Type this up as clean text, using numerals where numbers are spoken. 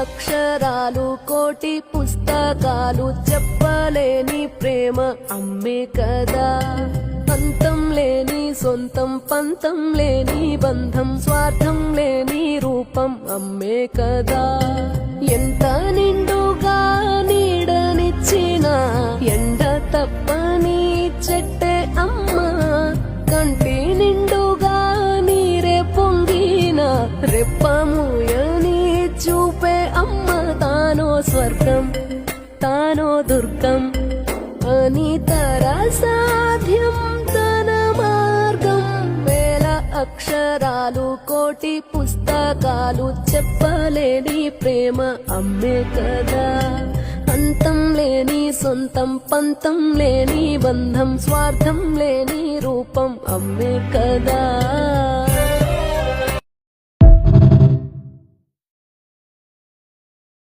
అక్షరాలు కోటి పుస్తకాలు చెప్పలేని ప్రేమ అమ్మే కదా. అంతం లేని సొంతం పంతం లేని బంధం స్వార్థం లేని రూపం అమ్మే కదా. ఎంత నిండుగా నీడనిచ్చిన ఎండ తప్పని చెట్టే అమ్మ. కంటి నిండుగా నీరే పొంగిన రెప్పముయని చూపే అమ్మ. తానో స్వర్గం తానో దుర్గం అని సాధ్యం తన మార్గం. వేల అక్షరాలు కోటి పుస్తకాలు చెప్పలేని ప్రేమ అమ్మే కదా. అంతం లేని సొంతం పంతం లేని బంధం స్వార్థం లేని రూపం అమ్మే కదా.